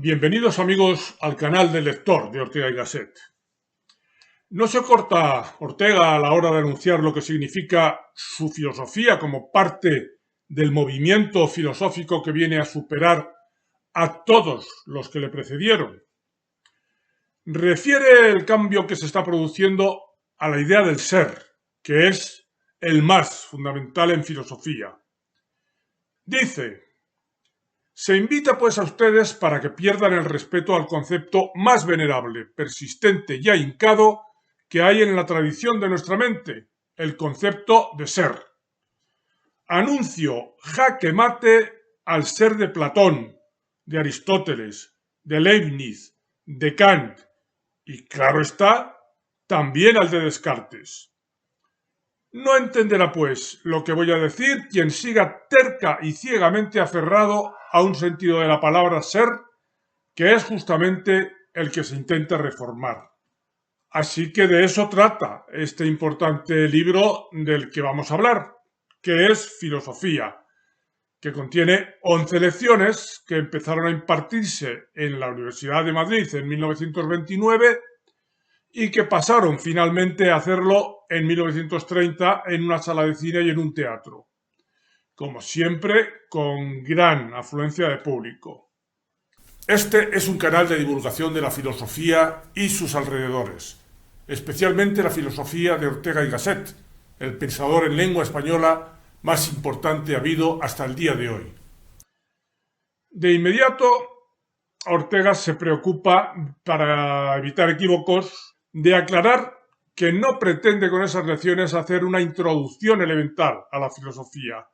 Bienvenidos amigos al canal del lector de Ortega y Gasset. No se corta Ortega a la hora de anunciar lo que significa su filosofía como parte del movimiento filosófico que viene a superar a todos los que le precedieron. Refiere el cambio que se está produciendo a la idea del ser, que es el más fundamental en filosofía. Dice: se invita pues a ustedes para que pierdan el respeto al concepto más venerable, persistente y ahincado que hay en la tradición de nuestra mente, el concepto de ser. Anuncio jaque mate al ser de Platón, de Aristóteles, de Leibniz, de Kant y, claro está, también al de Descartes. No entenderá, pues, lo que voy a decir quien siga terca y ciegamente aferrado a un sentido de la palabra ser, que es justamente el que se intenta reformar. Así que de eso trata este importante libro del que vamos a hablar, que es Filosofía, que contiene 11 lecciones que empezaron a impartirse en la Universidad de Madrid en 1929 y que pasaron finalmente a hacerlo en 1930 en una sala de cine y en un teatro. Como siempre, con gran afluencia de público. Este es un canal de divulgación de la filosofía y sus alrededores, especialmente la filosofía de Ortega y Gasset, el pensador en lengua española más importante habido hasta el día de hoy. De inmediato, Ortega se preocupa, para evitar equívocos, de aclarar que no pretende con esas lecciones hacer una introducción elemental a la filosofía.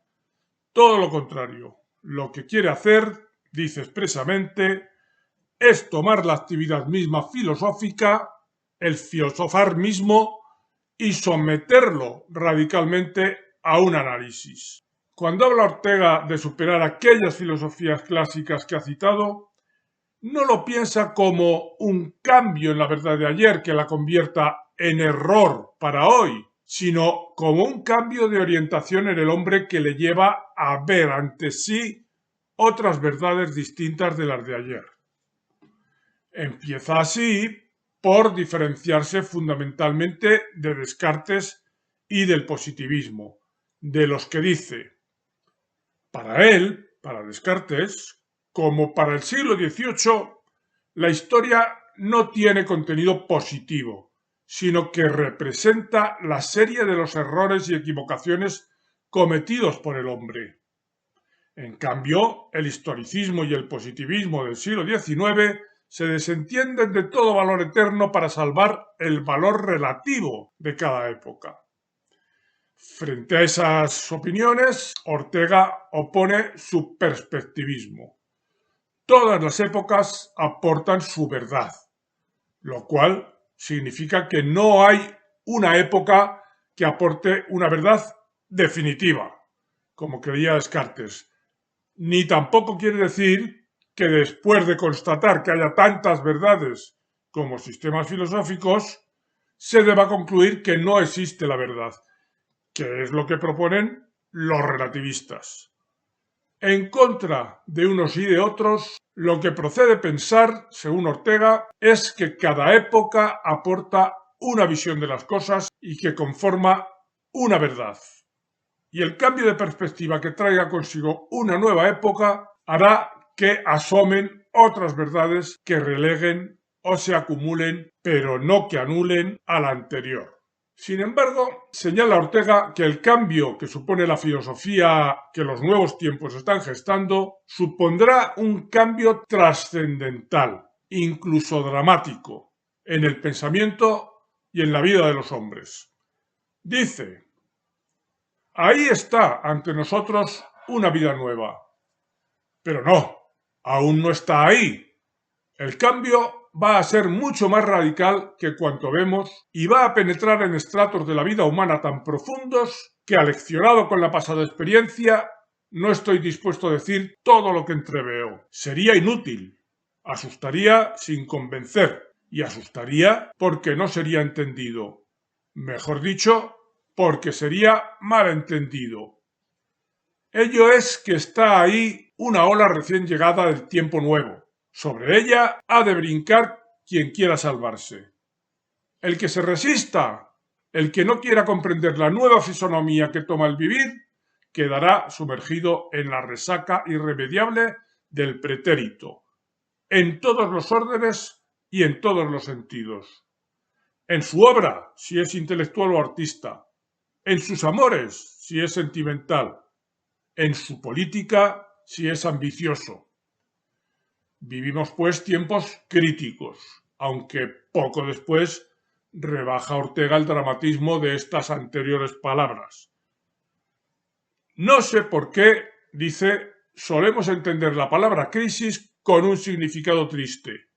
Todo lo contrario, lo que quiere hacer, dice expresamente, es tomar la actividad misma filosófica, el filosofar mismo, y someterlo radicalmente a un análisis. Cuando habla Ortega de superar aquellas filosofías clásicas que ha citado, no lo piensa como un cambio en la verdad de ayer que la convierta en error para hoy, sino como un cambio de orientación en el hombre que le lleva a ver ante sí otras verdades distintas de las de ayer. Empieza así por diferenciarse fundamentalmente de Descartes y del positivismo, de los que dice: para él, para Descartes, como para el siglo XVIII, la historia no tiene contenido positivo, sino que representa la serie de los errores y equivocaciones cometidos por el hombre. En cambio, el historicismo y el positivismo del siglo XIX se desentienden de todo valor eterno para salvar el valor relativo de cada época. Frente a esas opiniones, Ortega opone su perspectivismo. Todas las épocas aportan su verdad, lo cual significa que no hay una época que aporte una verdad definitiva, como creía Descartes, ni tampoco quiere decir que después de constatar que haya tantas verdades como sistemas filosóficos, se deba concluir que no existe la verdad, que es lo que proponen los relativistas. En contra de unos y de otros, lo que procede pensar, según Ortega, es que cada época aporta una visión de las cosas y que conforma una verdad. Y el cambio de perspectiva que traiga consigo una nueva época hará que asomen otras verdades que releguen o se acumulen, pero no que anulen a la anterior. Sin embargo, señala Ortega que el cambio que supone la filosofía que los nuevos tiempos están gestando supondrá un cambio trascendental, incluso dramático, en el pensamiento y en la vida de los hombres. Dice: ahí está ante nosotros una vida nueva. Pero no, aún no está ahí. El cambio va a ser mucho más radical que cuanto vemos y va a penetrar en estratos de la vida humana tan profundos que, aleccionado con la pasada experiencia, no estoy dispuesto a decir todo lo que entreveo. Sería inútil, asustaría sin convencer y asustaría porque no sería entendido. Mejor dicho, porque sería mal entendido. Ello es que está ahí una ola recién llegada del tiempo nuevo, Sobre ella ha de brincar quien quiera salvarse. El que se resista, el que no quiera comprender la nueva fisonomía que toma el vivir, quedará sumergido en la resaca irremediable del pretérito, en todos los órdenes y en todos los sentidos. En su obra, si es intelectual o artista, en sus amores, si es sentimental, en su política, si es ambicioso. Vivimos, pues, tiempos críticos, aunque poco después rebaja Ortega el dramatismo de estas anteriores palabras. No sé por qué, dice, solemos entender la palabra crisis con un significado triste.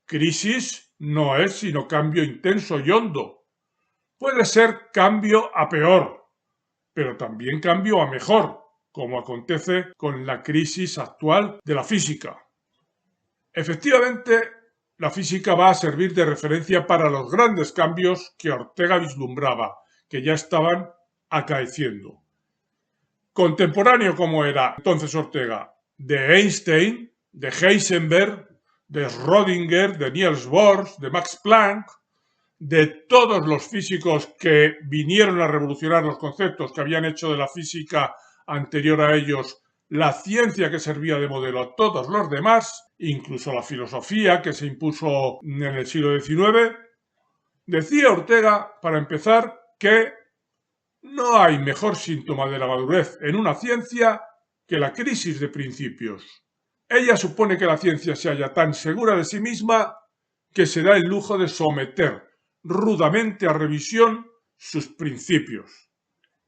Crisis no es sino cambio intenso y hondo. Puede ser cambio a peor, pero también cambio a mejor, como acontece con la crisis actual de la física. Efectivamente, la física va a servir de referencia para los grandes cambios que Ortega vislumbraba, que ya estaban acaeciendo. Contemporáneo como era entonces Ortega de Einstein, de Heisenberg, de Schrödinger, de Niels Bohr, de Max Planck, de todos los físicos que vinieron a revolucionar los conceptos que habían hecho de la física anterior a ellos la ciencia que servía de modelo a todos los demás, incluso la filosofía que se impuso en el siglo XIX, decía Ortega, para empezar, que no hay mejor síntoma de la madurez en una ciencia que la crisis de principios. Ella supone que la ciencia se halla tan segura de sí misma que se da el lujo de someter rudamente a revisión sus principios,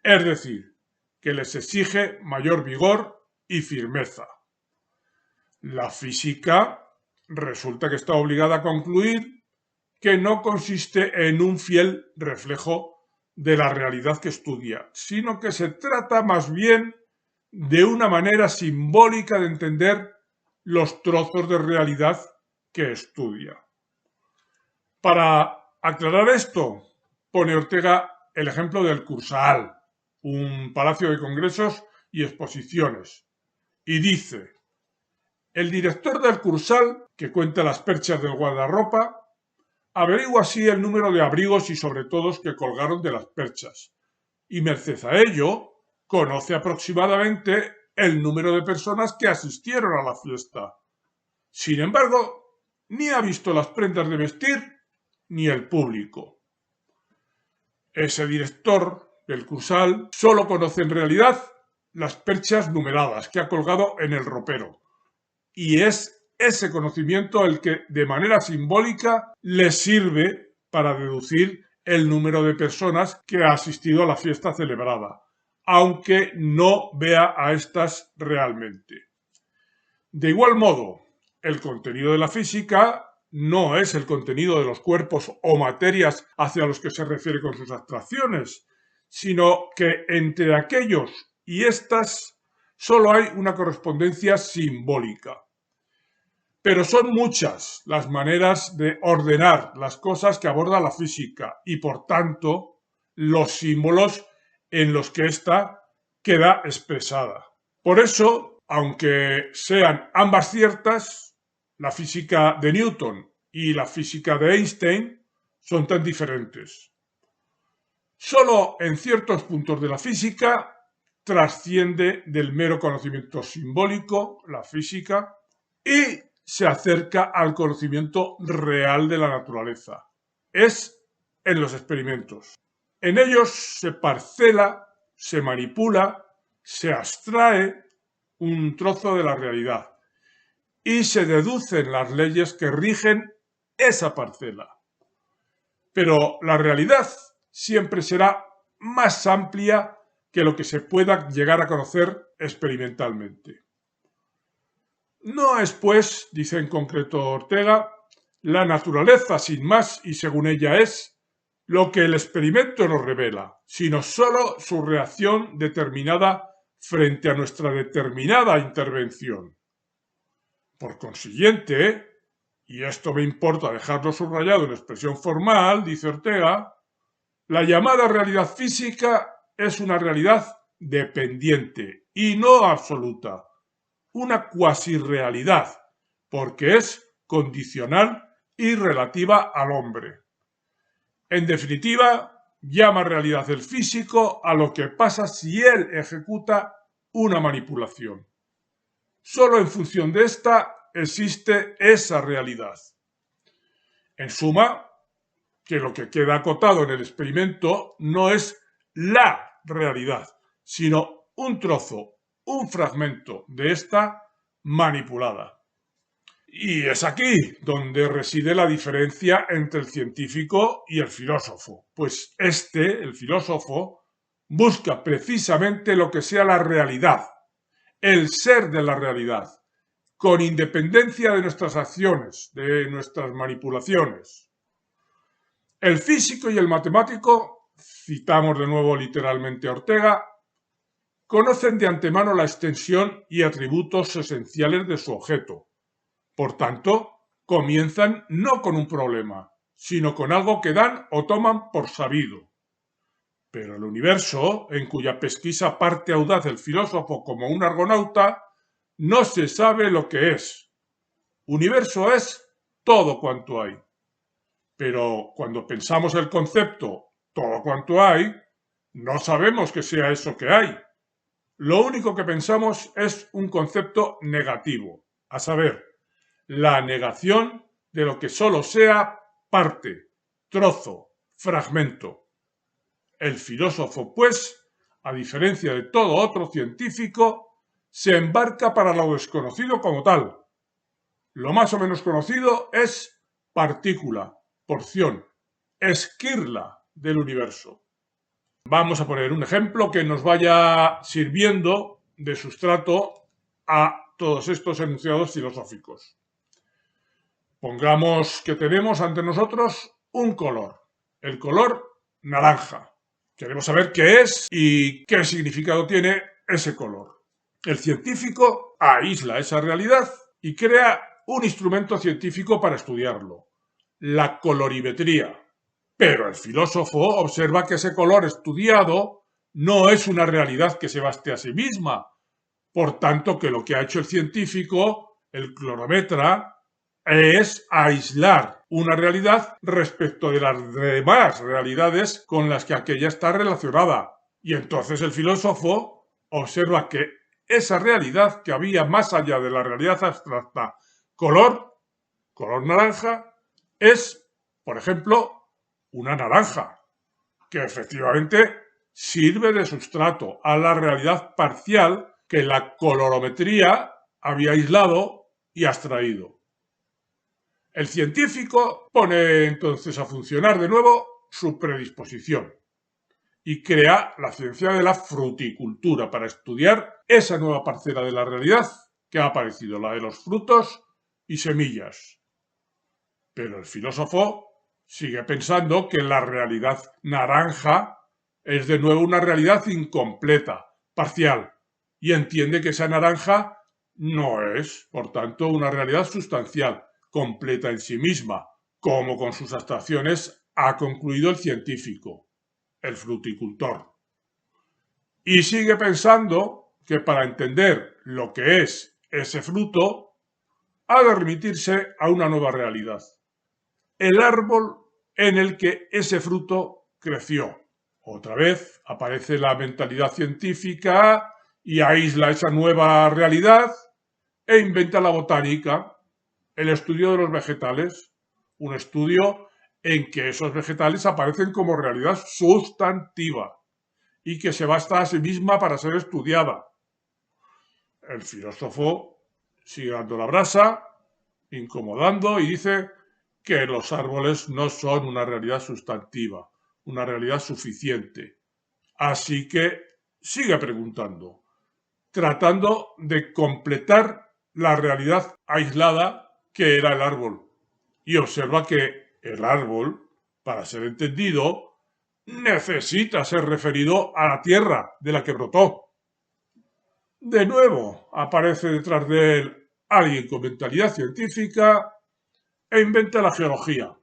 es decir, que les exige mayor vigor y firmeza. La física resulta que está obligada a concluir que no consiste en un fiel reflejo de la realidad que estudia, sino que se trata más bien de una manera simbólica de entender los trozos de realidad que estudia. Para aclarar esto, pone Ortega el ejemplo del Kursaal, un palacio de congresos y exposiciones, y dice: el director del Kursaal, que cuenta las perchas del guardarropa, averigua así el número de abrigos y sobretodos que colgaron de las perchas, y merced a ello, conoce aproximadamente el número de personas que asistieron a la fiesta. Sin embargo, ni ha visto las prendas de vestir ni el público. Ese director del Kursaal solo conoce en realidad las perchas numeradas que ha colgado en el ropero, y es ese conocimiento el que de manera simbólica le sirve para deducir el número de personas que ha asistido a la fiesta celebrada, aunque no vea a estas realmente. De igual modo, el contenido de la física no es el contenido de los cuerpos o materias hacia los que se refiere con sus abstracciones, sino que entre aquellos y éstas solo hay una correspondencia simbólica. Pero son muchas las maneras de ordenar las cosas que aborda la física y, por tanto, los símbolos en los que ésta queda expresada. Por eso, aunque sean ambas ciertas, la física de Newton y la física de Einstein son tan diferentes. Solo en ciertos puntos de la física trasciende del mero conocimiento simbólico, la física, y se acerca al conocimiento real de la naturaleza. Es en los experimentos. En ellos se parcela, se manipula, se abstrae un trozo de la realidad y se deducen las leyes que rigen esa parcela. Pero la realidad siempre será más amplia que lo que se pueda llegar a conocer experimentalmente. No es, pues, dice en concreto Ortega, la naturaleza sin más y según ella es, lo que el experimento nos revela, sino sólo su reacción determinada frente a nuestra determinada intervención. Por consiguiente, y esto me importa dejarlo subrayado en expresión formal, dice Ortega, la llamada realidad física es una realidad dependiente y no absoluta, una cuasirrealidad, porque es condicional y relativa al hombre. En definitiva, llama realidad el físico a lo que pasa si él ejecuta una manipulación. Solo en función de esta existe esa realidad. En suma, que lo que queda acotado en el experimento no es la realidad, sino un trozo, un fragmento de esta manipulada. Y es aquí donde reside la diferencia entre el científico y el filósofo, pues el filósofo, busca precisamente lo que sea la realidad, el ser de la realidad, con independencia de nuestras acciones, de nuestras manipulaciones. El físico y el matemático, citamos de nuevo literalmente a Ortega, conocen de antemano la extensión y atributos esenciales de su objeto. Por tanto, comienzan no con un problema, sino con algo que dan o toman por sabido. Pero el universo, en cuya pesquisa parte audaz el filósofo como un argonauta, no se sabe lo que es. Universo es todo cuanto hay. Pero cuando pensamos el concepto todo cuanto hay, no sabemos que sea eso que hay. Lo único que pensamos es un concepto negativo, a saber, la negación de lo que solo sea parte, trozo, fragmento. El filósofo, pues, a diferencia de todo otro científico, se embarca para lo desconocido como tal. Lo más o menos conocido es partícula, porción, esquirla del universo. Vamos a poner un ejemplo que nos vaya sirviendo de sustrato a todos estos enunciados filosóficos. Pongamos que tenemos ante nosotros un color, el color naranja. Queremos saber qué es y qué significado tiene ese color. El científico aísla esa realidad y crea un instrumento científico para estudiarlo, la colorimetría. Pero el filósofo observa que ese color estudiado no es una realidad que se baste a sí misma. Por tanto, que lo que ha hecho el científico, el clorometra, es aislar una realidad respecto de las demás realidades con las que aquella está relacionada. Y entonces el filósofo observa que esa realidad que había más allá de la realidad abstracta, color naranja, es, por ejemplo, una naranja, que efectivamente sirve de sustrato a la realidad parcial que la colorometría había aislado y abstraído. El científico pone entonces a funcionar de nuevo su predisposición y crea la ciencia de la fruticultura para estudiar esa nueva parcela de la realidad que ha aparecido, la de los frutos y semillas. Pero el filósofo sigue pensando que la realidad naranja es de nuevo una realidad incompleta, parcial, y entiende que esa naranja no es, por tanto, una realidad sustancial, completa en sí misma, como con sus abstracciones ha concluido el científico, el fruticultor. Y sigue pensando que para entender lo que es ese fruto, ha de remitirse a una nueva realidad, el árbol en el que ese fruto creció. Otra vez aparece la mentalidad científica y aísla esa nueva realidad e inventa la botánica, el estudio de los vegetales, un estudio en que esos vegetales aparecen como realidad sustantiva y que se basta a sí misma para ser estudiada. El filósofo sigue dando la brasa, incomodando, y dice que los árboles no son una realidad sustantiva, una realidad suficiente. Así que sigue preguntando, tratando de completar la realidad aislada que era el árbol. Y observa que el árbol, para ser entendido, necesita ser referido a la tierra de la que brotó. De nuevo aparece detrás de él alguien con mentalidad científica e inventa la geología.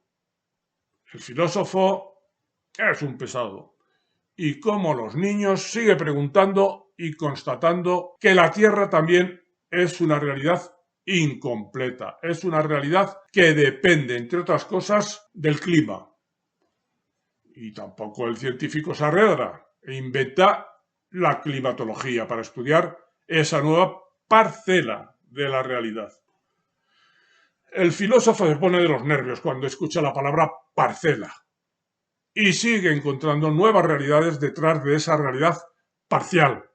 El filósofo es un pesado y, como los niños, sigue preguntando y constatando que la Tierra también es una realidad incompleta. Es una realidad que depende, entre otras cosas, del clima. Y tampoco el científico se arredra e inventa la climatología para estudiar esa nueva parcela de la realidad. El filósofo se pone de los nervios cuando escucha la palabra parcela y sigue encontrando nuevas realidades detrás de esa realidad parcial.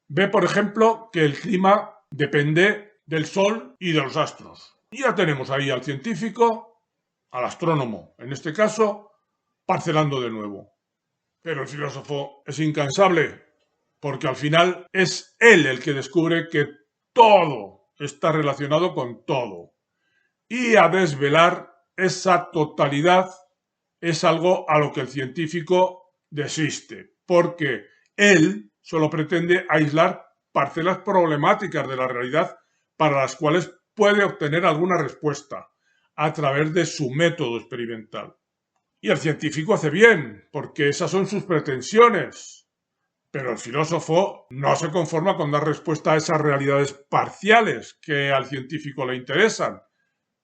Ve, por ejemplo, que el clima depende del Sol y de los astros. Y ya tenemos ahí al científico, al astrónomo, en este caso, parcelando de nuevo. Pero el filósofo es incansable, porque al final es él el que descubre que todo está relacionado con todo. Y a desvelar esa totalidad es algo a lo que el científico desiste, porque él solo pretende aislar parcelas problemáticas de la realidad para las cuales puede obtener alguna respuesta a través de su método experimental. Y el científico hace bien, porque esas son sus pretensiones. Pero el filósofo no se conforma con dar respuesta a esas realidades parciales que al científico le interesan,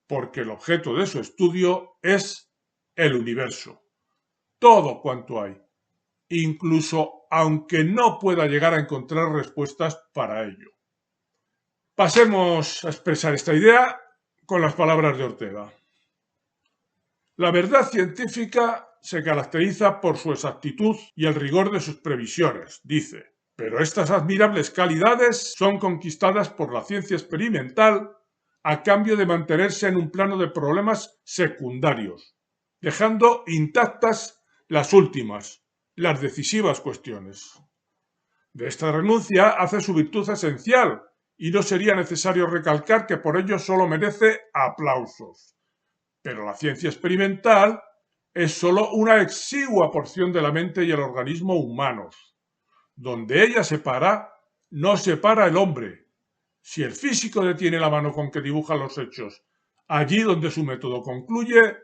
porque el objeto de su estudio es el universo. Todo cuanto hay, incluso aunque no pueda llegar a encontrar respuestas para ello. Pasemos a expresar esta idea con las palabras de Ortega. La verdad científica se caracteriza por su exactitud y el rigor de sus previsiones, dice, pero estas admirables calidades son conquistadas por la ciencia experimental a cambio de mantenerse en un plano de problemas secundarios, dejando intactas las últimas, las decisivas cuestiones. De esta renuncia hace su virtud esencial, y no sería necesario recalcar que por ello solo merece aplausos. Pero la ciencia experimental es solo una exigua porción de la mente y el organismo humanos. Donde ella se para, no se para el hombre. Si el físico detiene la mano con que dibuja los hechos allí donde su método concluye,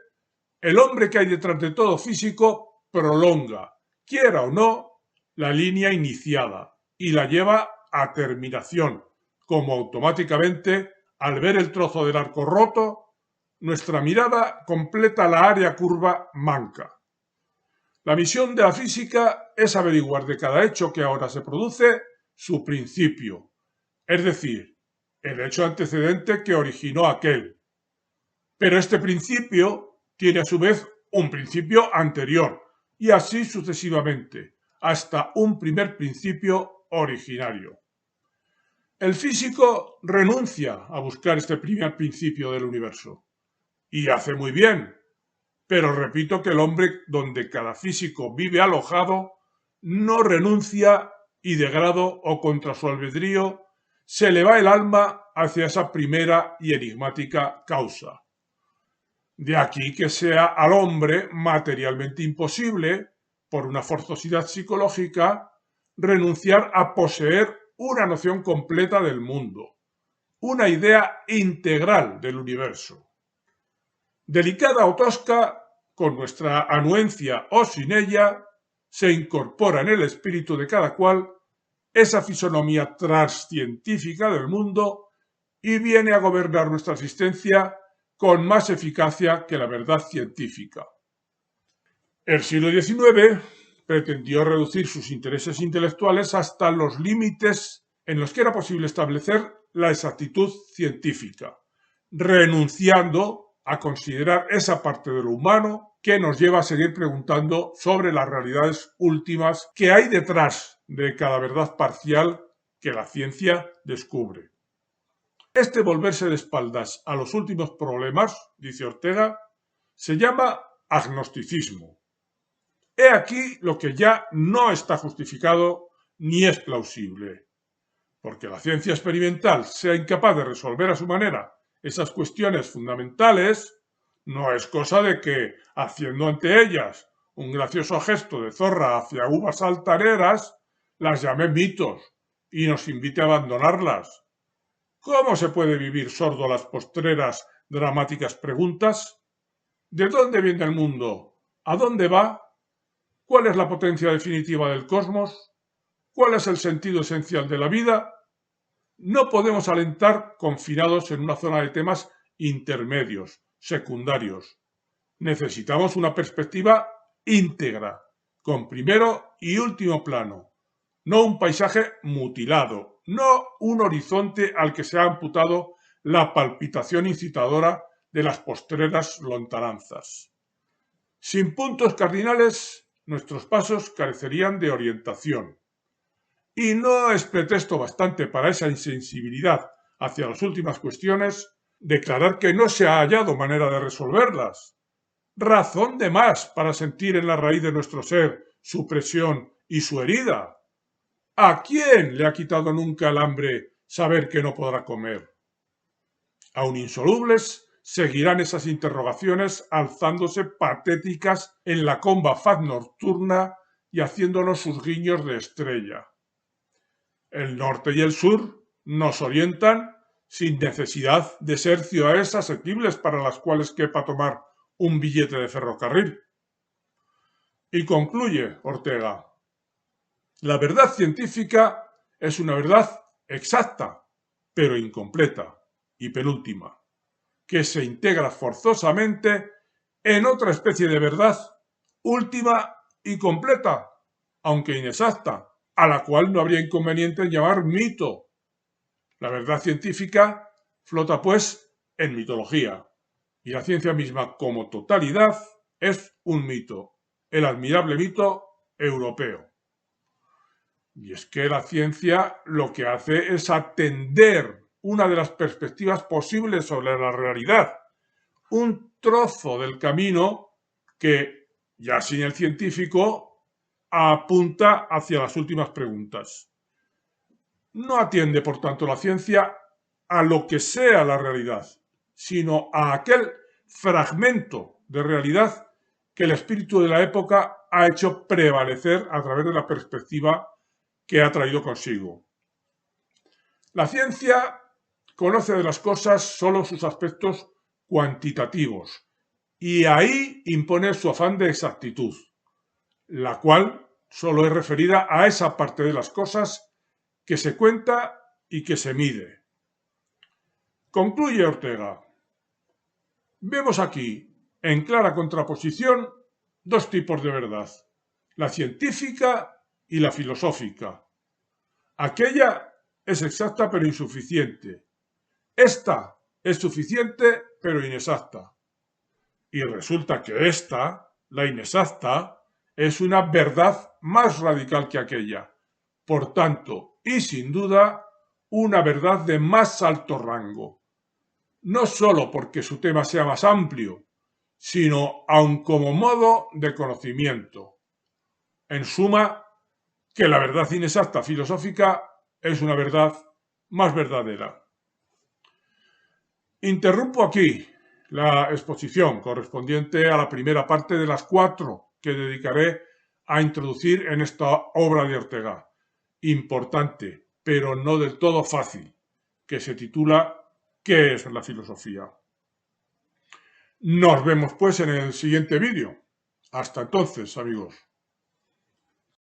el hombre que hay detrás de todo físico prolonga, quiera o no, la línea iniciada y la lleva a terminación, como automáticamente, al ver el trozo del arco roto, nuestra mirada completa la área curva manca. La misión de la física es averiguar de cada hecho que ahora se produce su principio, es decir, el hecho antecedente que originó aquel. Pero este principio tiene a su vez un principio anterior, y así sucesivamente, hasta un primer principio originario. El físico renuncia a buscar este primer principio del universo. Y hace muy bien, pero repito que el hombre donde cada físico vive alojado no renuncia y de grado o contra su albedrío se le va el alma hacia esa primera y enigmática causa. De aquí que sea al hombre materialmente imposible, por una forzosidad psicológica, renunciar a poseer una noción completa del mundo, una idea integral del universo. Delicada o tosca, con nuestra anuencia o sin ella, se incorpora en el espíritu de cada cual esa fisonomía transcientífica del mundo y viene a gobernar nuestra existencia con más eficacia que la verdad científica. El siglo XIX pretendió reducir sus intereses intelectuales hasta los límites en los que era posible establecer la exactitud científica, renunciando a considerar esa parte de lo humano que nos lleva a seguir preguntando sobre las realidades últimas que hay detrás de cada verdad parcial que la ciencia descubre. Este volverse de espaldas a los últimos problemas, dice Ortega, se llama agnosticismo. He aquí lo que ya no está justificado ni es plausible. Porque la ciencia experimental sea incapaz de resolver a su manera esas cuestiones fundamentales, no es cosa de que, haciendo ante ellas un gracioso gesto de zorra hacia uvas altaneras, las llame mitos y nos invite a abandonarlas. ¿Cómo se puede vivir sordo a las postreras dramáticas preguntas? ¿De dónde viene el mundo? ¿A dónde va? ¿Cuál es la potencia definitiva del cosmos? ¿Cuál es el sentido esencial de la vida? No podemos alentar confinados en una zona de temas intermedios, secundarios. Necesitamos una perspectiva íntegra, con primero y último plano, no un paisaje mutilado, no un horizonte al que se ha amputado la palpitación incitadora de las postreras lontananzas. Sin puntos cardinales, nuestros pasos carecerían de orientación. Y no es pretexto bastante para esa insensibilidad hacia las últimas cuestiones declarar que no se ha hallado manera de resolverlas. Razón de más para sentir en la raíz de nuestro ser su presión y su herida. ¿A quién le ha quitado nunca el hambre saber que no podrá comer? Aún insolubles, seguirán esas interrogaciones alzándose patéticas en la comba faz nocturna y haciéndonos sus guiños de estrella. El norte y el sur nos orientan sin necesidad de ser ciudades asequibles para las cuales quepa tomar un billete de ferrocarril. Y concluye Ortega: la verdad científica es una verdad exacta, pero incompleta y penúltima, que se integra forzosamente en otra especie de verdad, última y completa, aunque inexacta, a la cual no habría inconveniente en llamar mito. La verdad científica flota, pues, en mitología, y la ciencia misma como totalidad es un mito, el admirable mito europeo. Y es que la ciencia lo que hace es atender una de las perspectivas posibles sobre la realidad, un trozo del camino que, ya sin el científico, apunta hacia las últimas preguntas. No atiende, por tanto, la ciencia a lo que sea la realidad, sino a aquel fragmento de realidad que el espíritu de la época ha hecho prevalecer a través de la perspectiva que ha traído consigo. La ciencia conoce de las cosas solo sus aspectos cuantitativos y ahí impone su afán de exactitud, la cual solo es referida a esa parte de las cosas que se cuenta y que se mide. Concluye Ortega: vemos aquí, en clara contraposición, dos tipos de verdad, la científica y la filosófica. Aquella es exacta pero insuficiente. Esta es suficiente pero inexacta. Y resulta que esta, la inexacta, es una verdad más radical que aquella. Por tanto, y sin duda, una verdad de más alto rango. No sólo porque su tema sea más amplio, sino aun como modo de conocimiento. En suma, que la verdad inexacta filosófica es una verdad más verdadera. Interrumpo aquí la exposición correspondiente a la primera parte de las 4 que dedicaré a introducir en esta obra de Ortega, importante, pero no del todo fácil, que se titula ¿Qué es la filosofía? Nos vemos pues en el siguiente vídeo. Hasta entonces, amigos.